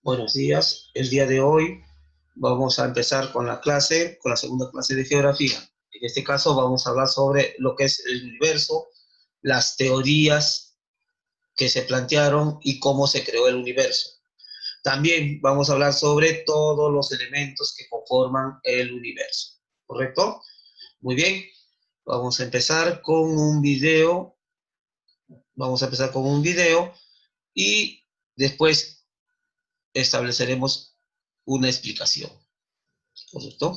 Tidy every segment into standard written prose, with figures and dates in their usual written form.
Buenos días. El día de hoy vamos a empezar con la clase, con la segunda clase de geografía. En este caso vamos a hablar sobre lo que es el universo, las teorías que se plantearon y cómo se creó el universo. También vamos a hablar sobre todos los elementos que conforman el universo. ¿Correcto? Muy bien. Vamos a empezar con un video. Y después estableceremos una explicación. ¿Correcto?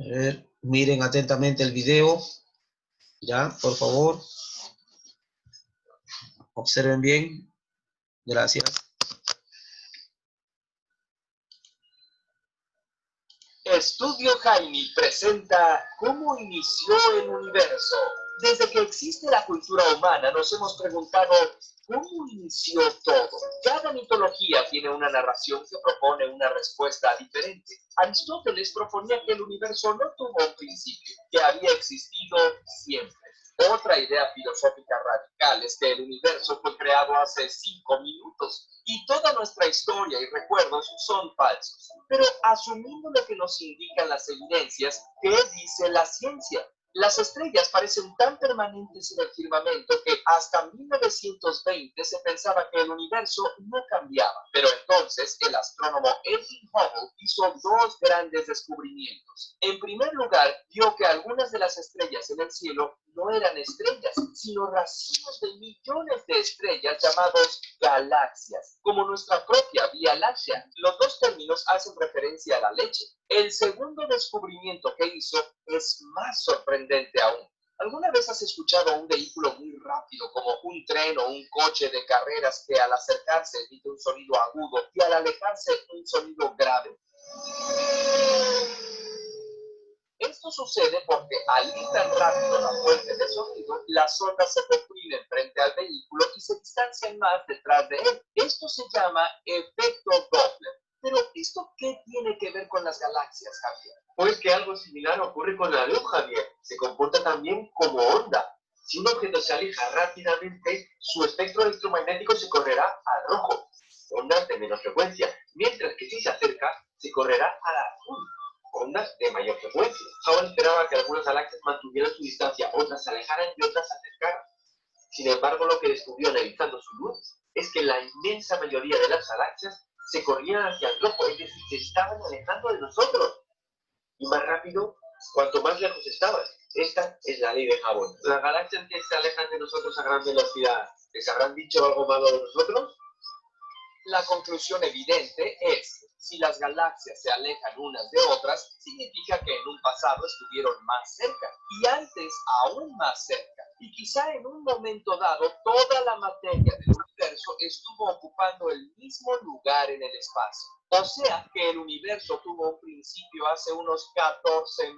A ver, miren atentamente el video. Ya, por favor. Observen bien. Gracias. Estudio Jaime presenta cómo inició el universo. Desde que existe la cultura humana nos hemos preguntado cómo inició todo. Cada mitología tiene una narración que propone una respuesta diferente. Aristóteles proponía que el universo no tuvo un principio, que había existido siempre. Otra idea filosófica radical es que el universo fue creado hace 5 minutos y toda nuestra historia y recuerdos son falsos. Pero asumiendo lo que nos indican las evidencias, ¿qué dice la ciencia? Las estrellas parecen tan permanentes en el firmamento que hasta 1920 se pensaba que el universo no cambiaba. Pero entonces el astrónomo Edwin Hubble hizo dos grandes descubrimientos. En primer lugar, vio que algunas de las estrellas en el cielo no eran estrellas, sino racimos de millones de estrellas llamados galaxias, como nuestra propia Vía Láctea. Los dos términos hacen referencia a la leche. El segundo descubrimiento que hizo es más sorprendente aún. ¿Alguna vez has escuchado un vehículo muy rápido, como un tren o un coche de carreras, que al acercarse emite un sonido agudo y al alejarse un sonido grave? Esto sucede porque al ir tan rápido la fuente de sonido, las ondas se comprimen frente al vehículo y se distancian más detrás de él. Esto se llama efecto Doppler. Pero ¿esto qué tiene que ver con las galaxias, Javier? Pues que algo similar ocurre con la luz, Javier. Se comporta también como onda. Si un objeto se aleja rápidamente, su espectro electromagnético se correrá al rojo, ondas de menor frecuencia, mientras que si se acerca, se correrá al azul, ondas de mayor frecuencia. Hubble esperaba que algunas galaxias mantuvieran su distancia, otras se alejaran y otras se acercaran. Sin embargo, lo que descubrió analizando su luz es que la inmensa mayoría de las galaxias se corrían hacia el rojo, es decir, se estaban alejando de nosotros. Y más rápido, cuanto más lejos estaban. Esta es la ley de Hubble. Las galaxias que se alejan de nosotros a gran velocidad, ¿les habrán dicho algo malo de nosotros? La conclusión evidente es, si las galaxias se alejan unas de otras, significa que en un pasado estuvieron más cerca, y antes aún más cerca. Y quizá en un momento dado, toda la materia del universo estuvo ocupando el mismo lugar en el espacio. O sea, que el universo tuvo un principio hace unos 14,000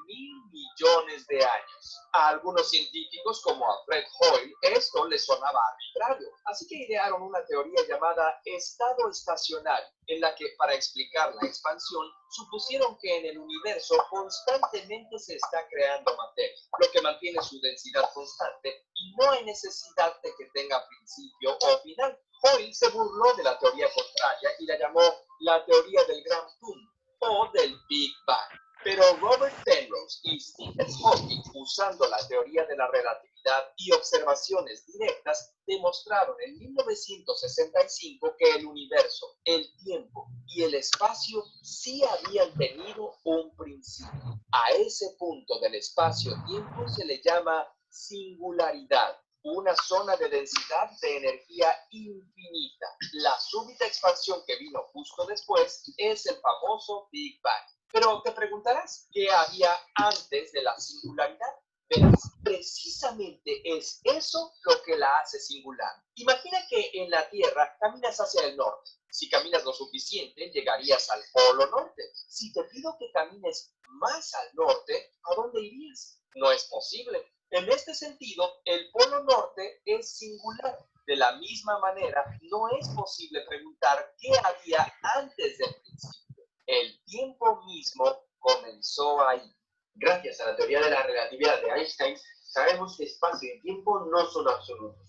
millones de años. A algunos científicos, como a Fred Hoyle, esto les sonaba arbitrario. Así que idearon una teoría llamada estado estacionario, en la que, para explicar la expansión, supusieron que en el universo constantemente se está creando materia, lo que mantiene su densidad constante y no hay necesidad de que tenga principio o final. Hoyle se burló de la teoría contraria y la llamó la teoría del gran boom o del Big Bang. Pero Robert Penrose y Stephen Hawking, usando la teoría de la relatividad y observaciones directas, demostraron en 1965 que el universo, el tiempo y el espacio sí habían tenido un principio. A ese punto del espacio-tiempo se le llama singularidad, una zona de densidad de energía infinita. La súbita expansión que vino justo después es el famoso Big Bang. Pero te preguntarás, ¿qué había antes de la singularidad? Verás, precisamente es eso lo que la hace singular. Imagina que en la Tierra caminas hacia el norte. Si caminas lo suficiente, llegarías al Polo Norte. Si te pido que camines más al norte, ¿a dónde irías? No es posible. En este sentido, el Polo Norte es singular. De la misma manera, no es posible preguntar qué había antes del principio. El tiempo mismo comenzó ahí. Gracias a la teoría de la relatividad de Einstein, sabemos que espacio y tiempo no son absolutos.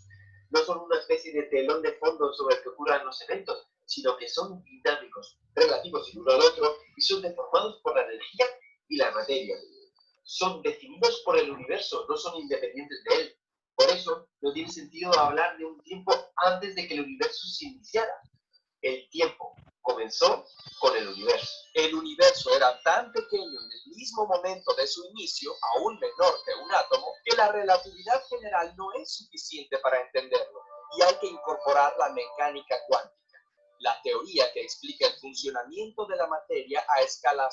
No son una especie de telón de fondo sobre el que ocurran los eventos, sino que son dinámicos, relativos el uno al otro, y son deformados por la energía y la materia. Son definidos por el universo, no son independientes de él. Por eso, no tiene sentido hablar de un tiempo antes de que el universo se iniciara. El tiempo comenzó con el universo. El universo era tan pequeño en el mismo momento de su inicio, aún menor que un átomo, que la relatividad general no es suficiente para entenderlo, y hay que incorporar la mecánica cuántica, la teoría que explica el funcionamiento de la materia a escala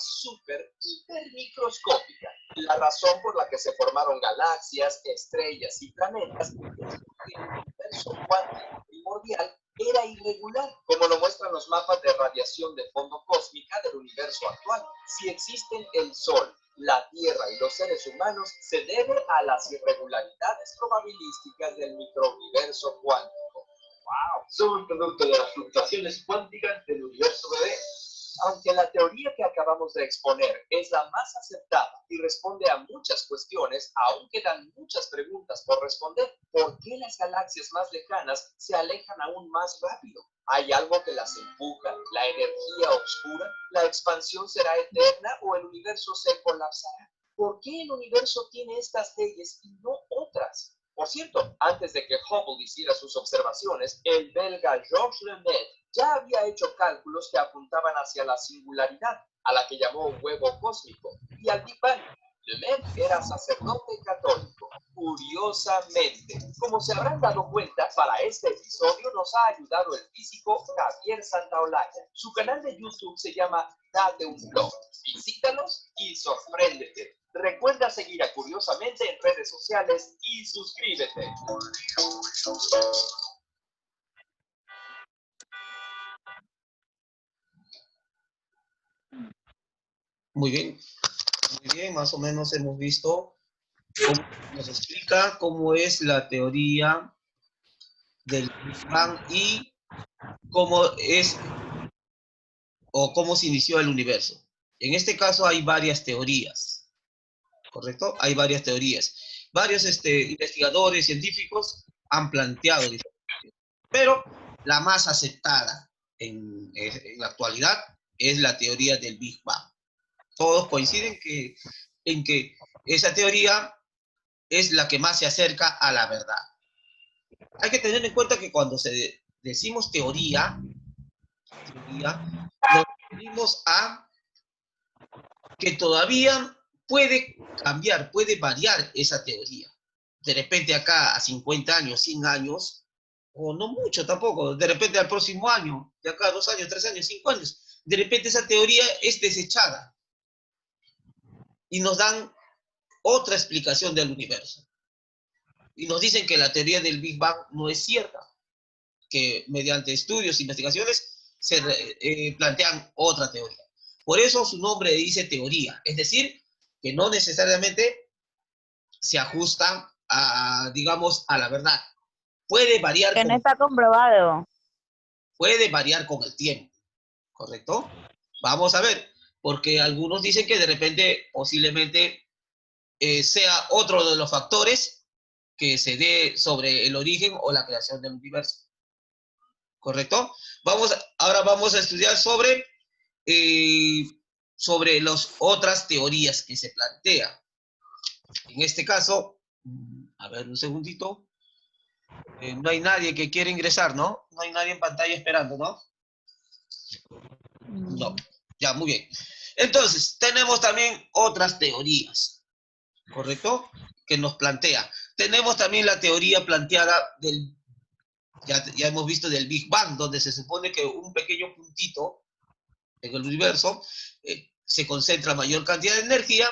hipermicroscópica. La razón por la que se formaron galaxias, estrellas y planetas es porque el universo cuántico primordial era irregular, como lo muestran los mapas de radiación de fondo cósmica del universo actual. Si existen el Sol, la Tierra y los seres humanos, se debe a las irregularidades probabilísticas del microuniverso cuántico. ¡Wow! Somos producto de las fluctuaciones cuánticas del universo bebé. Aunque la teoría que acabamos de exponer es la más aceptada y responde a muchas cuestiones, aún quedan muchas preguntas por responder. ¿Por qué las galaxias más lejanas se alejan aún más rápido? ¿Hay algo que las empuja? ¿La energía oscura? ¿La expansión será eterna o el universo se colapsará? ¿Por qué el universo tiene estas leyes y no otras? Por cierto, antes de que Hubble hiciera sus observaciones, el belga Georges Lemaitre ya había hecho cálculos que apuntaban hacia la singularidad, a la que llamó huevo cósmico, y al Big Bang. Lemaitre era sacerdote católico. Curiosamente, como se habrán dado cuenta, para este episodio nos ha ayudado el físico Javier Santaolalla. Su canal de YouTube se llama Date un Blog. Visítalos y sorpréndete. Recuerda seguir a Curiosamente en redes sociales y suscríbete. Muy bien, más o menos hemos visto cómo nos explica cómo es la teoría del Big Bang y cómo es o cómo se inició el universo. En este caso hay varias teorías, ¿correcto? Hay varias teorías. Varios investigadores científicos han planteado diferentes, pero la más aceptada en la actualidad es la teoría del Big Bang. Todos coinciden en que esa teoría es la que más se acerca a la verdad. Hay que tener en cuenta que cuando decimos teoría nos referimos a que todavía puede cambiar, puede variar esa teoría. De repente acá a 50 años, 100 años, o no mucho tampoco, de repente al próximo año, de acá a 2 años, 3 años, 5 años, de repente esa teoría es desechada y nos dan otra explicación del universo. Y nos dicen que la teoría del Big Bang no es cierta, que mediante estudios, investigaciones, se plantean otra teoría. Por eso su nombre dice teoría, es decir, que no necesariamente se ajusta a, digamos, a la verdad. Puede variar Que no está comprobado. Puede variar con el tiempo, ¿correcto? Vamos a ver, porque algunos dicen que de repente posiblemente sea otro de los factores que se dé sobre el origen o la creación del universo. ¿Correcto? Ahora vamos a estudiar sobre las otras teorías que se plantean. En este caso, a ver, un segundito. No hay nadie que quiera ingresar, ¿no? No hay nadie en pantalla esperando, ¿no? No. Ya, muy bien. Entonces, tenemos también otras teorías, ¿correcto? Que nos plantea. Tenemos también la teoría planteada ya hemos visto del Big Bang, donde se supone que un pequeño puntito en el universo se concentra mayor cantidad de energía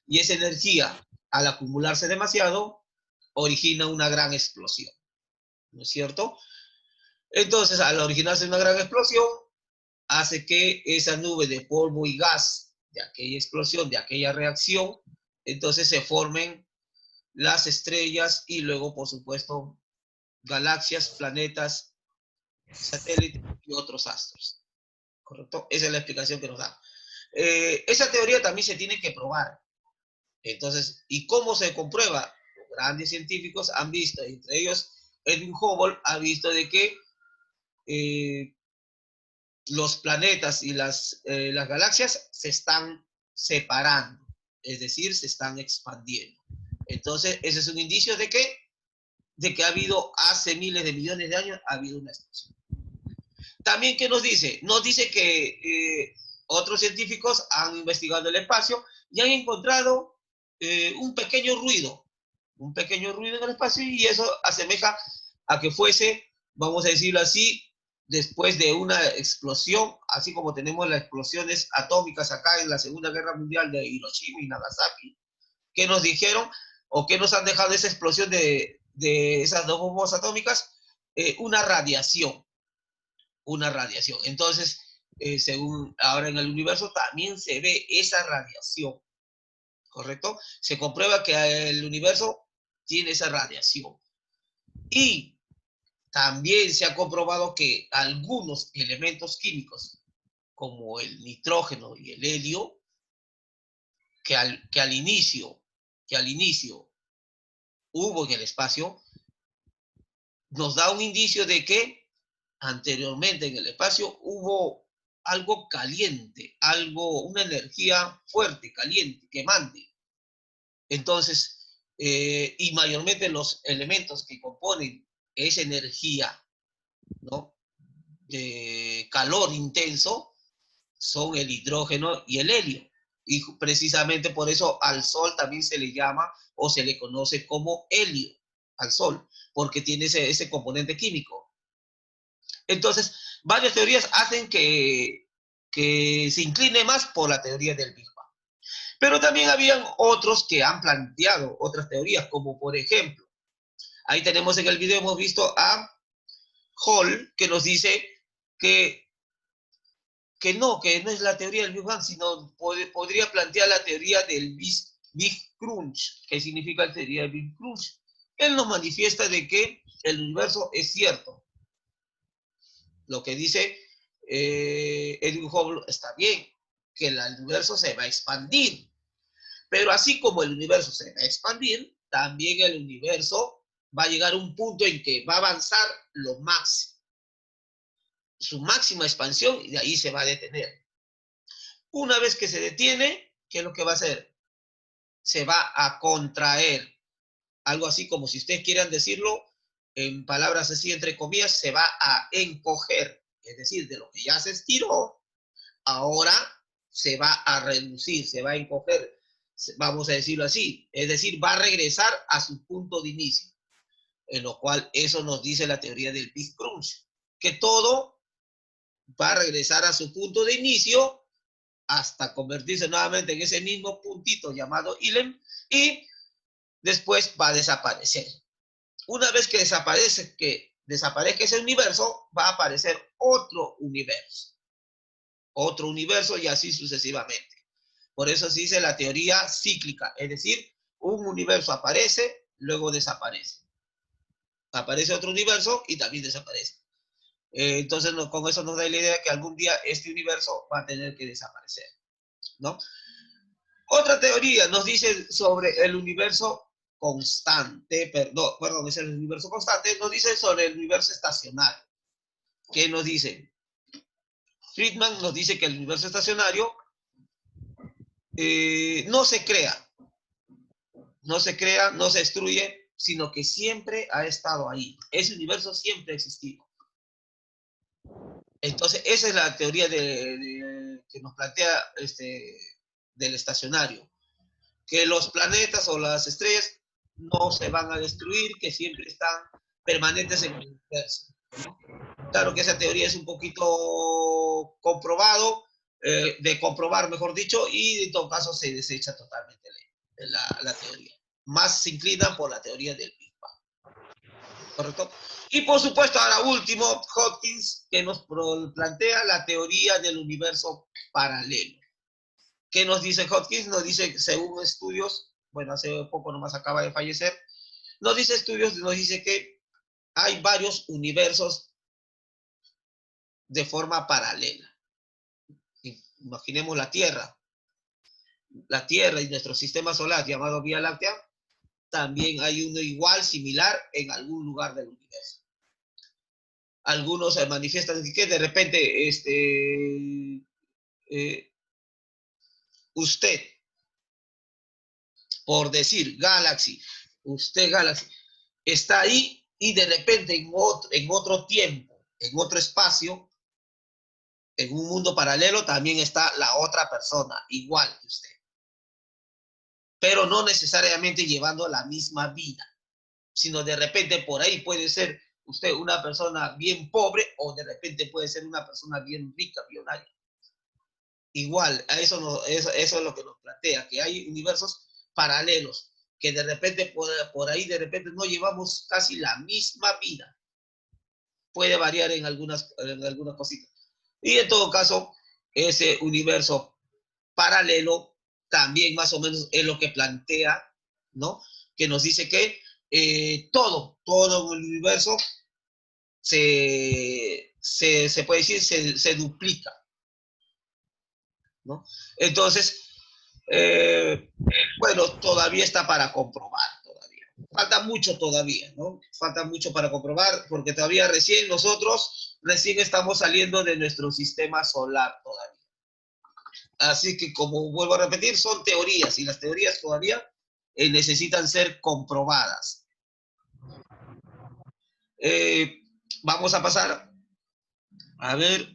y esa energía, al acumularse demasiado, origina una gran explosión, ¿no es cierto? Entonces, al originarse una gran explosión, hace que esa nube de polvo y gas de aquella explosión, de aquella reacción, entonces se formen las estrellas y luego, por supuesto, galaxias, planetas, satélites y otros astros. ¿Correcto? Esa es la explicación que nos da. Esa teoría también se tiene que probar. Entonces, ¿y cómo se comprueba? Grandes científicos han visto, entre ellos Edwin Hubble ha visto de que los planetas y las galaxias se están separando, es decir, se están expandiendo. Entonces, ese es un indicio de que ha habido hace miles de millones de años, ha habido una explosión. También, ¿qué nos dice? Nos dice que otros científicos han investigado el espacio y han encontrado un pequeño ruido en el espacio, y eso asemeja a que fuese, vamos a decirlo así, después de una explosión, así como tenemos las explosiones atómicas acá en la Segunda Guerra Mundial de Hiroshima y Nagasaki, que nos dijeron o que nos han dejado esa explosión de esas dos bombas atómicas, una radiación. Entonces, según ahora en el universo también se ve esa radiación, ¿correcto? Se comprueba que el universo tiene esa radiación. Y también se ha comprobado que algunos elementos químicos, como el nitrógeno y el helio, que al inicio hubo en el espacio, nos da un indicio de que anteriormente en el espacio hubo algo caliente, una energía fuerte, caliente, quemante. Entonces, y mayormente los elementos que componen esa energía, ¿no?, de calor intenso, son el hidrógeno y el helio. Y precisamente por eso al Sol también se le llama o se le conoce como helio, al Sol, porque tiene ese componente químico. Entonces, varias teorías hacen que se incline más por la teoría del Big Bang. Pero también habían otros que han planteado otras teorías, como por ejemplo, ahí tenemos en el video, hemos visto a Hall, que nos dice que no es la teoría del Big Bang, sino podría plantear la teoría del Big Crunch. ¿Qué significa la teoría del Big Crunch? Él nos manifiesta de que el universo es cierto. Lo que dice Edwin Hubble está bien, que el universo se va a expandir. Pero así como el universo se va a expandir, también el universo va a llegar a un punto en que va a avanzar lo máximo, su máxima expansión, y de ahí se va a detener. Una vez que se detiene, ¿qué es lo que va a hacer? Se va a contraer. Algo así como, si ustedes quieran decirlo, en palabras así entre comillas, se va a encoger. Es decir, de lo que ya se estiró, ahora se va a reducir, se va a encoger, vamos a decirlo así. Es decir, va a regresar a su punto de inicio. En lo cual eso nos dice la teoría del Big Crunch, que todo va a regresar a su punto de inicio hasta convertirse nuevamente en ese mismo puntito llamado Ilem, y después va a desaparecer. Una vez que desaparezca ese universo, va a aparecer otro universo y así sucesivamente. Por eso se dice la teoría cíclica, es decir, un universo aparece, luego desaparece. Aparece otro universo y también desaparece. Entonces, con eso nos da la idea que algún día este universo va a tener que desaparecer, ¿no? Otra teoría nos dice sobre el universo constante, perdón, es el universo constante, nos dice sobre el universo estacionario. ¿Qué nos dice? Friedman nos dice que el universo estacionario no se crea, no se destruye, sino que siempre ha estado ahí. Ese universo siempre ha existido. Entonces, esa es la teoría que nos plantea del estacionario, que los planetas o las estrellas no se van a destruir, que siempre están permanentes en el universo, ¿no? Claro que esa teoría es un poquito de comprobar, mejor dicho, y en todo caso se desecha totalmente la teoría. Más se inclina por la teoría del Big Bang, ¿correcto? Y por supuesto, ahora último, Hopkins, que nos plantea la teoría del universo paralelo. ¿Qué nos dice Hopkins? Nos dice, según estudios, bueno, hace poco nomás acaba de fallecer, nos dice que hay varios universos de forma paralela. Imaginemos la Tierra. la Tierra y nuestro sistema solar llamado Vía Láctea, también hay uno igual, similar, en algún lugar del universo. Algunos se manifiestan que de repente, usted, por decir Galaxy, usted Galaxy, está ahí y de repente en otro tiempo, en otro espacio, en un mundo paralelo, también está la otra persona, igual que usted. Pero no necesariamente llevando la misma vida, sino de repente por ahí puede ser usted una persona bien pobre o de repente puede ser una persona bien rica, millonaria. Igual, eso es lo que nos plantea, que hay universos paralelos, que de repente por ahí de repente no llevamos casi la misma vida. Puede variar en algunas cositas. Y en todo caso, ese universo paralelo también más o menos es lo que plantea, ¿no? Que nos dice que todo el universo se puede decir, se duplica, ¿no? Entonces, bueno, todavía está para comprobar, todavía. Falta mucho todavía, ¿no? Falta mucho para comprobar, porque todavía nosotros recién estamos saliendo de nuestro sistema solar todavía. Así que, como vuelvo a repetir, son teorías, y las teorías todavía necesitan ser comprobadas. Vamos a pasar a ver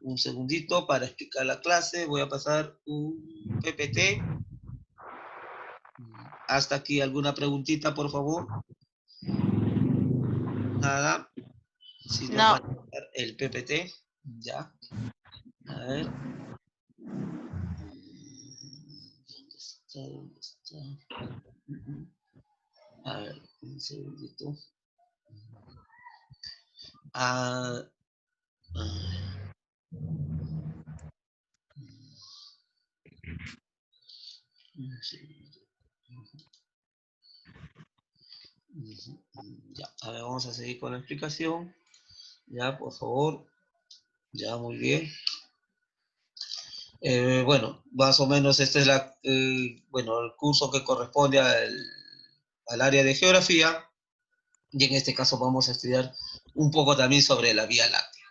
un segundito para explicar la clase. Voy a pasar un PPT. Hasta aquí, ¿alguna preguntita, por favor? Nada. Si no, para pasar el PPT. Ya. A ver. ¿Dónde está? A ver, un segundito. Ya, a ver, vamos a seguir con la explicación. Ya, por favor. Ya, muy bien. Bueno, más o menos este es bueno, el curso que corresponde al área de geografía. Y en este caso vamos a estudiar un poco también sobre la Vía Láctea.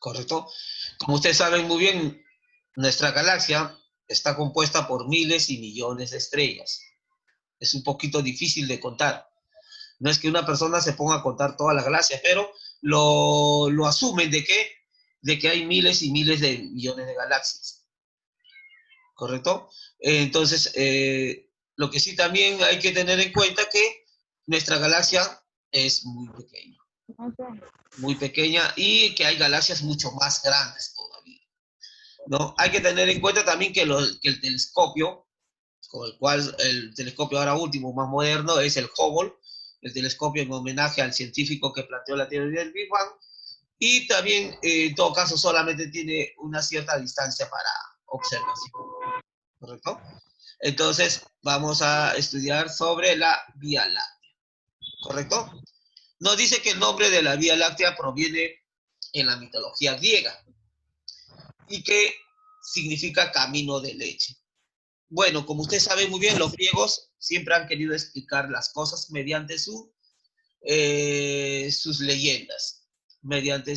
¿Correcto? Como ustedes saben muy bien, nuestra galaxia está compuesta por miles y millones de estrellas. Es un poquito difícil de contar. No es que una persona se ponga a contar todas las galaxias, pero lo asumen de que hay miles y miles de millones de galaxias. ¿Correcto? Entonces, lo que sí también hay que tener en cuenta que nuestra galaxia es muy pequeña. Muy pequeña y que hay galaxias mucho más grandes todavía, ¿no? Hay que tener en cuenta también que el telescopio, con el cual el telescopio ahora último, más moderno, es el Hubble, el telescopio en homenaje al científico que planteó la teoría del Big Bang, y también, en todo caso, solamente tiene una cierta distancia para observación, ¿correcto? Entonces, vamos a estudiar sobre la Vía Láctea, ¿correcto? Nos dice que el nombre de la Vía Láctea proviene en la mitología griega y que significa camino de leche. Bueno, como usted sabe muy bien, los griegos siempre han querido explicar las cosas mediante sus leyendas, mediante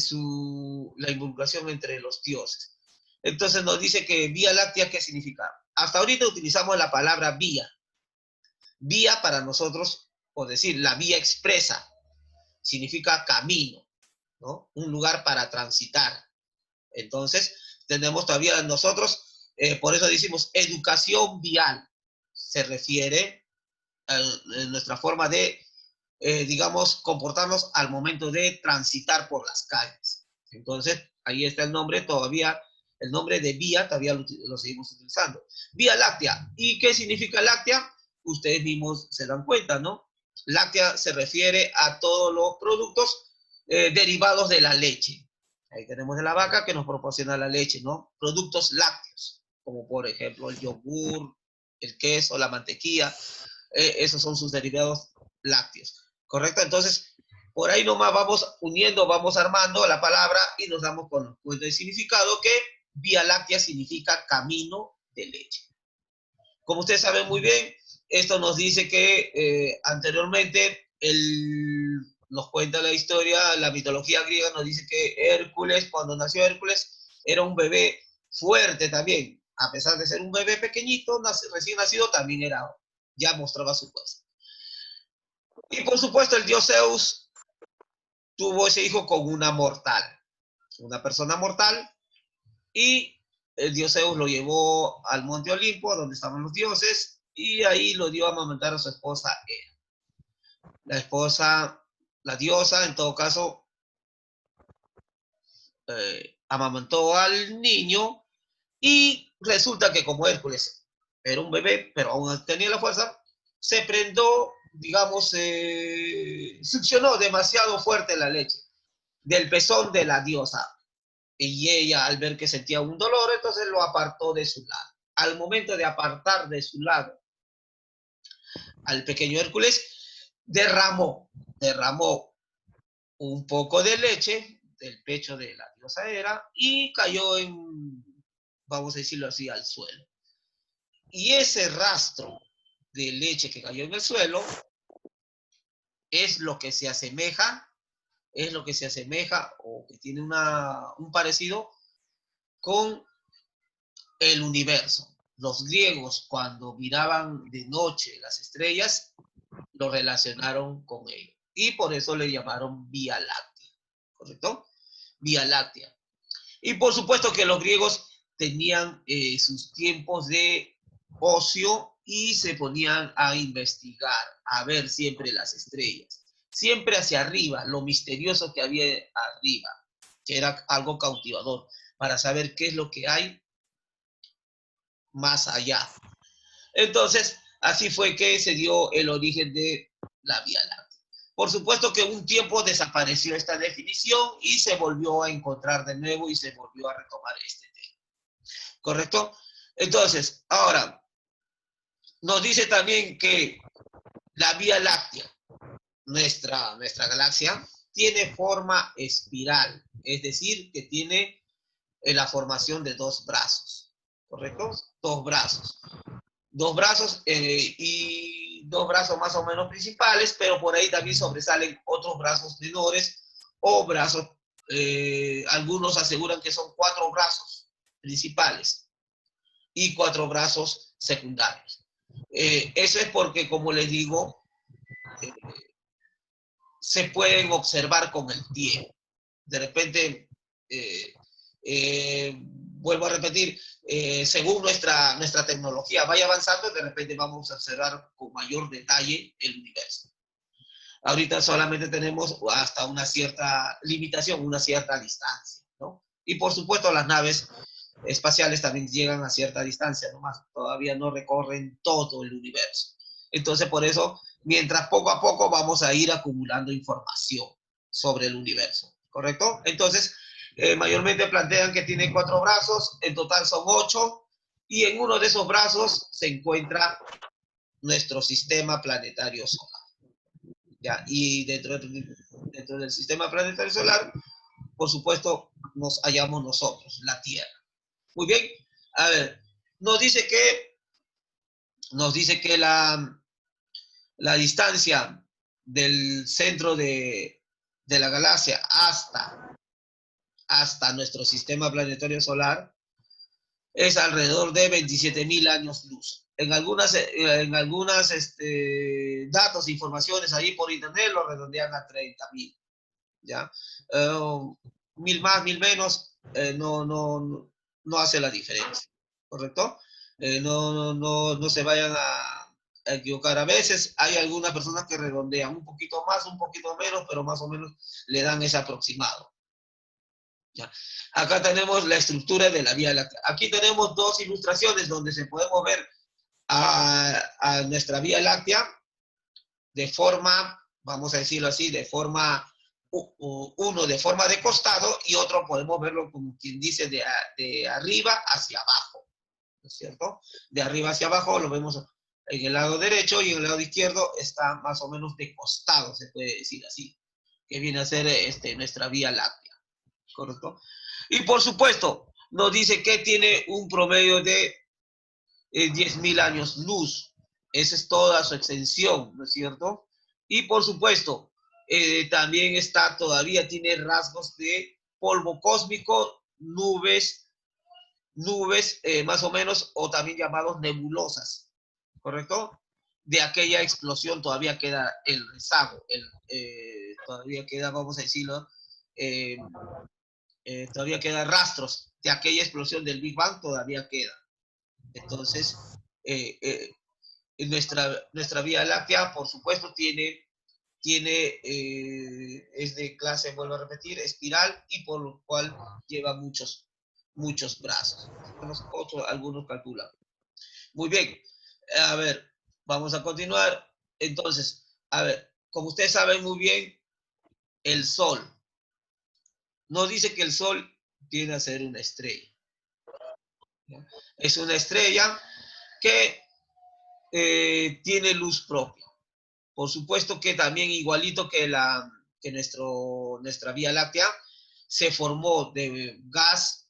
la involucración entre los dioses. Entonces nos dice que Vía Láctea, ¿qué significa? Hasta ahorita utilizamos la palabra vía. Vía para nosotros, por decir, la vía expresa, significa camino, ¿no? Un lugar para transitar. Entonces, tenemos todavía nosotros, por eso decimos educación vial. Se refiere a nuestra forma de, digamos, comportarnos al momento de transitar por las calles. Entonces, ahí está el nombre todavía, el nombre de vía todavía lo seguimos utilizando. Vía Láctea. ¿Y qué significa láctea? Ustedes mismos se dan cuenta, ¿no? Láctea se refiere a todos los productos derivados de la leche. Ahí tenemos de la vaca que nos proporciona la leche, ¿no? Productos lácteos, como por ejemplo el yogur, el queso, la mantequilla, esos son sus derivados lácteos, ¿correcto? Entonces, por ahí nomás vamos uniendo, vamos armando la palabra y nos damos con el significado que Vía Láctea significa camino de leche. Como ustedes saben muy bien, esto nos dice que anteriormente nos cuenta la historia, la mitología griega nos dice que Hércules, cuando nació Hércules, era un bebé fuerte también. A pesar de ser un bebé pequeñito, recién nacido, también ya mostraba su fuerza. Y por supuesto el dios Zeus tuvo ese hijo con una mortal, una persona mortal, y el dios Zeus lo llevó al monte Olimpo, donde estaban los dioses, y ahí lo dio a amamantar a su esposa Hera. La esposa, la diosa, en todo caso, amamantó al niño, y resulta que como Hércules era un bebé, pero aún tenía la fuerza, se prendó, digamos, succionó demasiado fuerte la leche del pezón de la diosa. Y ella, al ver que sentía un dolor, entonces lo apartó de su lado. Al momento de apartar de su lado al pequeño Hércules, derramó un poco de leche del pecho de la diosa Hera y cayó vamos a decirlo así, al suelo. Y ese rastro de leche que cayó en el suelo es lo que se asemeja o que tiene un parecido con el universo. Los griegos, cuando miraban de noche las estrellas, lo relacionaron con ello. Y por eso le llamaron Vía Láctea, ¿correcto? Vía Láctea. Y por supuesto que los griegos tenían sus tiempos de ocio y se ponían a investigar, a ver siempre las estrellas, siempre hacia arriba, lo misterioso que había arriba, que era algo cautivador, para saber qué es lo que hay más allá. Entonces, así fue que se dio el origen de la Vía Láctea. Por supuesto que un tiempo desapareció esta definición y se volvió a encontrar de nuevo y se volvió a retomar este tema. ¿Correcto? Entonces, ahora, nos dice también que la Vía Láctea, nuestra galaxia, tiene forma espiral, es decir, que tiene la formación de dos brazos, ¿correcto? Dos brazos y dos brazos más o menos principales, pero por ahí también sobresalen otros brazos menores o brazos, algunos aseguran que son 4 brazos principales y 4 brazos secundarios. Eso es porque, como les digo, se pueden observar con el tiempo. De repente, vuelvo a repetir, según nuestra tecnología vaya avanzando, de repente vamos a observar con mayor detalle el universo. Ahorita solamente tenemos hasta una cierta limitación, una cierta distancia, ¿no? Y por supuesto las naves espaciales también llegan a cierta distancia, nomás todavía no recorren todo el universo. Entonces por eso, mientras poco a poco vamos a ir acumulando información sobre el universo, ¿correcto? Entonces, mayormente plantean que tiene 4 brazos, en total son 8, y en uno de esos brazos se encuentra nuestro sistema planetario solar. ¿Ya? Y dentro del sistema planetario solar, por supuesto, nos hallamos nosotros, la Tierra. Muy bien, a ver, nos dice que la distancia del centro de la galaxia hasta nuestro sistema planetario solar es alrededor de 27.000 años luz. En algunas datos, informaciones ahí por internet lo redondean a 30.000. ¿Ya? 1.000 más, 1.000 menos, no hace la diferencia, ¿correcto? No se vayan a equivocar. A veces hay algunas personas que redondean un poquito más, un poquito menos, pero más o menos le dan ese aproximado. ¿Ya? Acá tenemos la estructura de la Vía Láctea. Aquí tenemos 2 ilustraciones donde se podemos ver a nuestra Vía Láctea de forma, vamos a decirlo así, de forma, uno de forma de costado y otro podemos verlo como quien dice de arriba hacia abajo, ¿no es cierto? De arriba hacia abajo lo vemos en el lado derecho y en el lado izquierdo está más o menos de costado, se puede decir así. que viene a ser nuestra Vía Láctea, ¿correcto? Y por supuesto, nos dice que tiene un promedio de 10.000 años luz. Esa es toda su extensión, ¿no es cierto? Y por supuesto, también todavía tiene rasgos de polvo cósmico, nubes más o menos, o también llamados nebulosas, ¿correcto? De aquella explosión todavía queda el rezago, todavía queda, vamos a decirlo, eh, todavía quedan rastros de aquella explosión del Big Bang, todavía queda. Entonces, nuestra Vía Láctea, por supuesto, es de clase, vuelvo a repetir, espiral, y por lo cual lleva muchos brazos. Algunos calculan. Muy bien. A ver, vamos a continuar. Entonces, a ver, como ustedes saben muy bien, el Sol nos dice que el Sol viene a ser una estrella. ¿Ya? Es una estrella que tiene luz propia. Por supuesto que también igualito que nuestra Vía Láctea, se formó de gas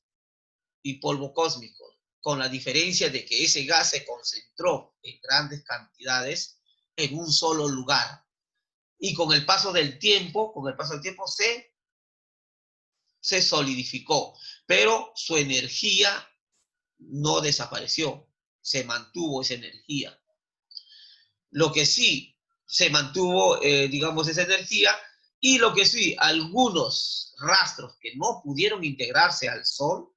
y polvo cósmico, con la diferencia de que ese gas se concentró en grandes cantidades en un solo lugar. Y con el paso del tiempo, se solidificó, pero su energía no desapareció, se mantuvo esa energía. Lo que sí se mantuvo, digamos, esa energía, y lo que sí, algunos rastros que no pudieron integrarse al Sol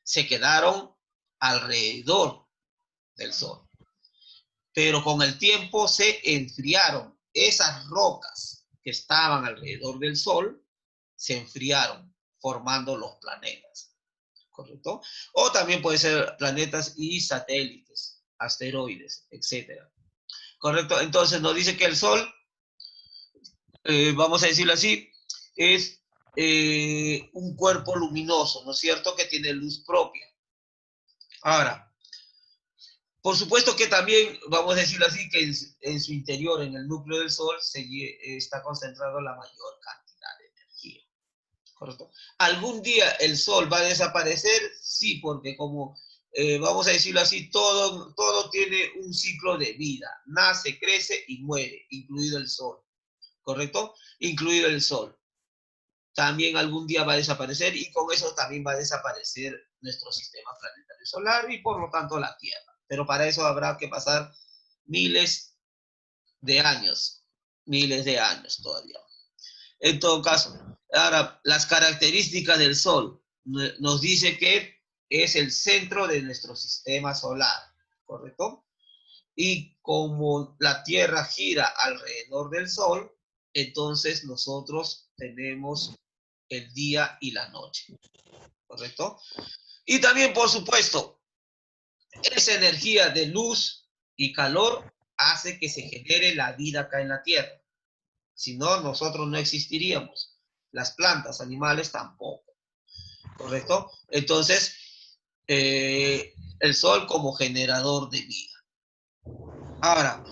se quedaron alrededor del Sol. Pero con el tiempo se enfriaron. Esas rocas que estaban alrededor del Sol se enfriaron, formando los planetas, ¿correcto? O también puede ser planetas y satélites, asteroides, etcétera. ¿Correcto? Entonces nos dice que el Sol, vamos a decirlo así, es un cuerpo luminoso, ¿no es cierto? Que tiene luz propia. Ahora, por supuesto que también, vamos a decirlo así, que en su interior, en el núcleo del Sol, está concentrado la mayor cantidad de energía. ¿Correcto? ¿Algún día el Sol va a desaparecer? Sí, porque como, vamos a decirlo así, todo tiene un ciclo de vida. Nace, crece y muere, incluido el Sol. ¿Correcto? Incluido el Sol. También algún día va a desaparecer, y con eso también va a desaparecer nuestro sistema planetario solar y por lo tanto la Tierra. Pero para eso habrá que pasar miles miles de años todavía. En todo caso, ahora, las características del Sol nos dice que es el centro de nuestro sistema solar, ¿correcto? Y como la Tierra gira alrededor del Sol, entonces nosotros tenemos el día y la noche, ¿correcto? Y también, por supuesto, esa energía de luz y calor hace que se genere la vida acá en la Tierra. Si no, nosotros no existiríamos. Las plantas, animales tampoco, ¿correcto? Entonces, el Sol como generador de vida. Ahora,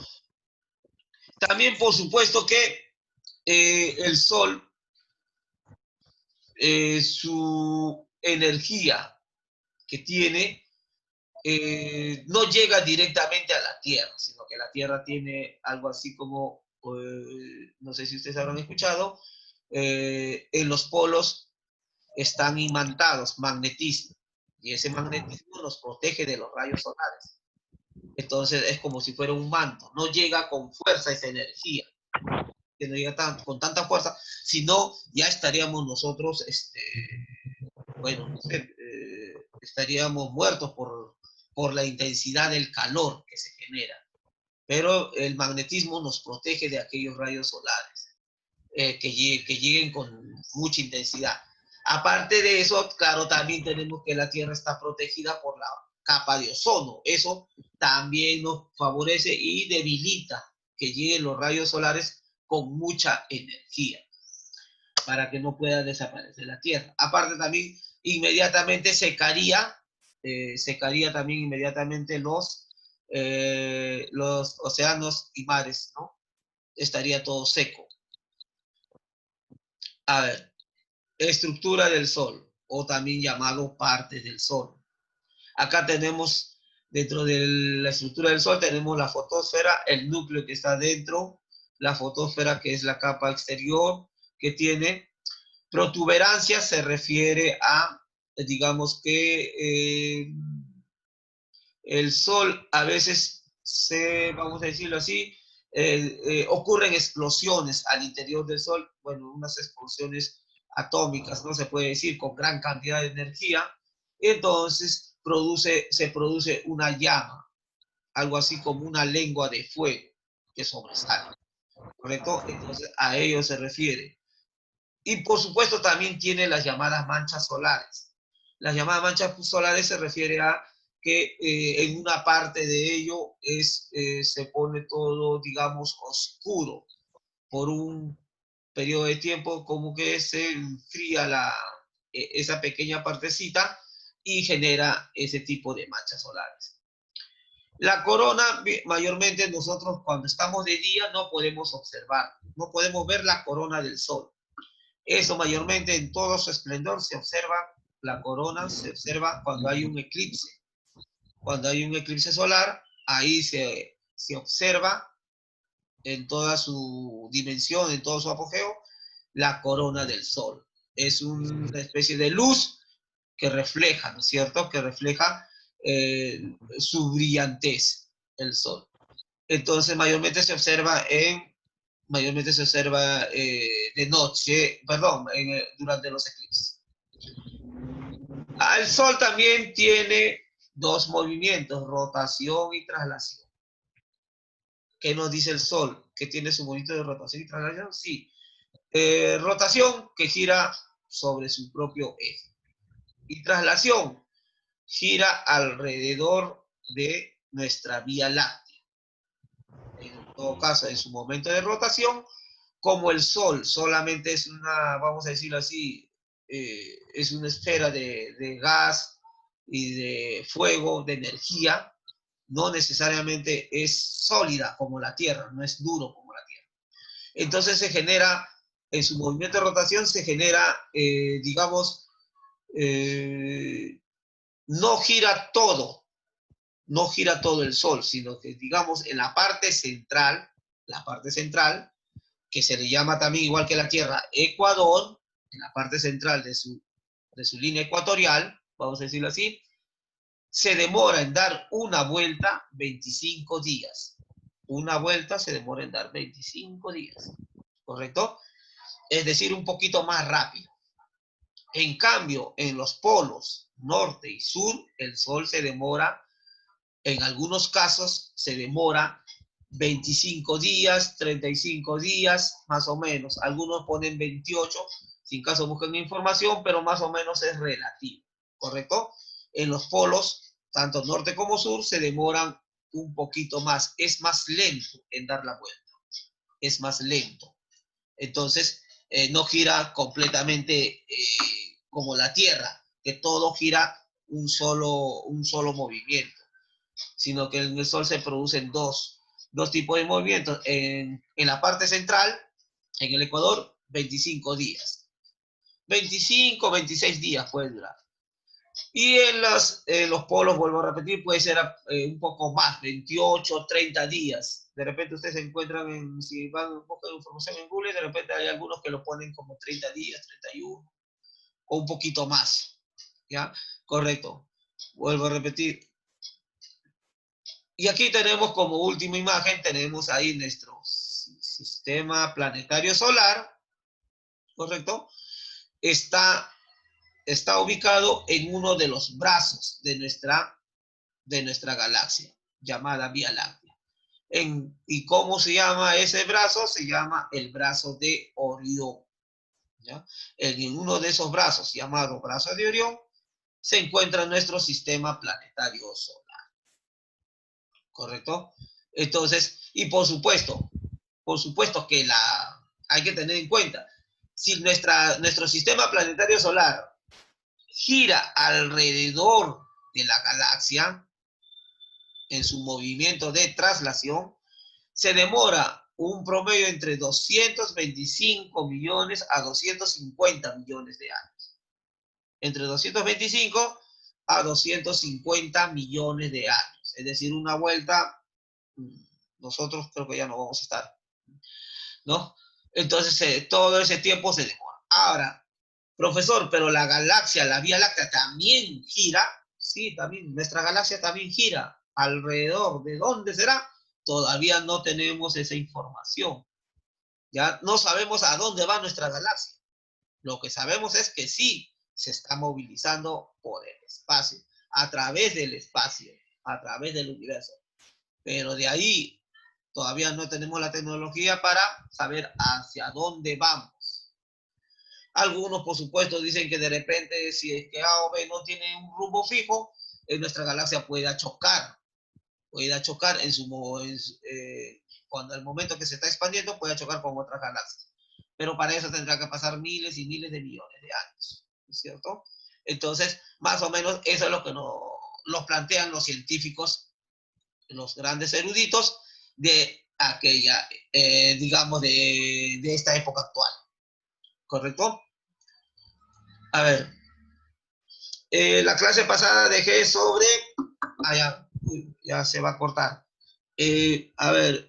también por supuesto que el Sol, su energía que tiene, no llega directamente a la Tierra, sino que la Tierra tiene algo así como, no sé si ustedes habrán escuchado, en los polos están imantados, magnetismo, y ese magnetismo nos protege de los rayos solares. Entonces es como si fuera un manto, no llega con fuerza esa energía, que no llega con tanta fuerza, sino ya estaríamos nosotros, bueno, no sé, estaríamos muertos por la intensidad del calor que se genera. Pero el magnetismo nos protege de aquellos rayos solares que lleguen con mucha intensidad. Aparte de eso, claro, también tenemos que la Tierra está protegida por la capa de ozono. Eso también nos favorece y debilita que lleguen los rayos solares con mucha energía para que no pueda desaparecer la Tierra. Aparte también inmediatamente secaría también inmediatamente los océanos y mares, ¿no? Estaría todo seco. A ver, estructura del Sol, o también llamado partes del Sol. Acá tenemos, dentro de la estructura del Sol, tenemos la fotosfera, el núcleo que está dentro, la fotosfera que es la capa exterior que tiene. Protuberancia se refiere a, digamos que el Sol a veces vamos a decirlo así, ocurren explosiones al interior del Sol, bueno, unas explosiones atómicas, no se puede decir, con gran cantidad de energía, y entonces se produce una llama, algo así como una lengua de fuego que sobresale, ¿correcto? Entonces a ello se refiere. Y por supuesto también tiene las llamadas manchas solares. Las llamadas manchas solares se refiere a que en una parte de ello se pone todo, digamos, oscuro por un periodo de tiempo, como que se enfría esa pequeña partecita y genera ese tipo de manchas solares. La corona, mayormente nosotros cuando estamos de día no podemos observar, no podemos ver la corona del Sol. Eso mayormente en todo su esplendor se observa, la corona se observa cuando hay un eclipse. Cuando hay un eclipse solar, ahí se observa en toda su dimensión, en todo su apogeo, la corona del Sol. Es una especie de luz que refleja, ¿no es cierto? Que refleja su brillantez, el Sol. Entonces, mayormente se observa de noche, perdón, durante los eclipses. El Sol también tiene dos movimientos, rotación y traslación. ¿Qué nos dice el Sol? ¿Que tiene su movimiento de rotación y traslación? Sí. Rotación, que gira sobre su propio eje. Y traslación, gira alrededor de nuestra Vía Láctea. En todo caso, en su momento de rotación, como el Sol solamente es una, vamos a decirlo así, es una esfera de gas y de fuego, de energía, no necesariamente es sólida como la Tierra, no es duro como la Tierra. Entonces se genera, en su movimiento de rotación se genera, digamos, no gira todo, no gira todo el Sol, sino que, digamos, en la parte central, que se le llama también, igual que la Tierra, Ecuador, en la parte central de su línea ecuatorial, vamos a decirlo así, se demora en dar una vuelta 25 días. Una vuelta se demora en dar 25 días, ¿correcto? Es decir, un poquito más rápido. En cambio, en los polos norte y sur, el Sol se demora, en algunos casos, se demora 25 días, 35 días, más o menos. Algunos ponen 28, sin caso busquen información, pero más o menos es relativo, ¿correcto? En los polos, tanto norte como sur, se demoran un poquito más. Es más lento en dar la vuelta. Es más lento. Entonces, no gira completamente como la Tierra, que todo gira un solo movimiento, sino que en el Sol se producen dos tipos de movimientos. En la parte central, en el Ecuador, 25 días. 25, 26 días puede durar. Y en los polos, vuelvo a repetir, puede ser un poco más, 28, 30 días. De repente ustedes se encuentran, si van un poco de información en Google, de repente hay algunos que lo ponen como 30 días, 31, o un poquito más. ¿Ya? Correcto. Vuelvo a repetir. Y aquí tenemos como última imagen, tenemos ahí nuestro sistema planetario solar, ¿correcto? Está ubicado en uno de los brazos de nuestra galaxia, llamada Vía Láctea. ¿Y cómo se llama ese brazo? Se llama el brazo de Orión. ¿Ya? En uno de esos brazos, llamado brazo de Orión, se encuentra nuestro sistema planetario solar. ¿Correcto? Entonces, y por supuesto que hay que tener en cuenta, si nuestro sistema planetario solar gira alrededor de la galaxia en su movimiento de traslación, se demora un promedio entre 225 millones a 250 millones de años. Entre 225 a 250 millones de años. Es decir, una vuelta, nosotros creo que ya no vamos a estar, ¿no? Entonces, todo ese tiempo se demora. Ahora, profesor, pero la galaxia, la Vía Láctea también gira. Sí, también, nuestra galaxia también gira. ¿Alrededor de dónde será? Todavía no tenemos esa información. Ya no sabemos a dónde va nuestra galaxia. Lo que sabemos es que sí se está movilizando por el espacio, a través del espacio, a través del universo. Pero de ahí todavía no tenemos la tecnología para saber hacia dónde vamos. Algunos, por supuesto, dicen que de repente, si es que A o B no tiene un rumbo fijo, nuestra galaxia pueda chocar en cuando al momento que se está expandiendo, puede chocar con otras galaxias. Pero para eso tendrá que pasar miles y miles de millones de años, ¿no es cierto? Entonces, más o menos, eso es lo que nos plantean los científicos, los grandes eruditos de aquella, digamos, de esta época actual. ¿Correcto? A ver, la clase pasada dejé sobre... ya se va a cortar. A ver,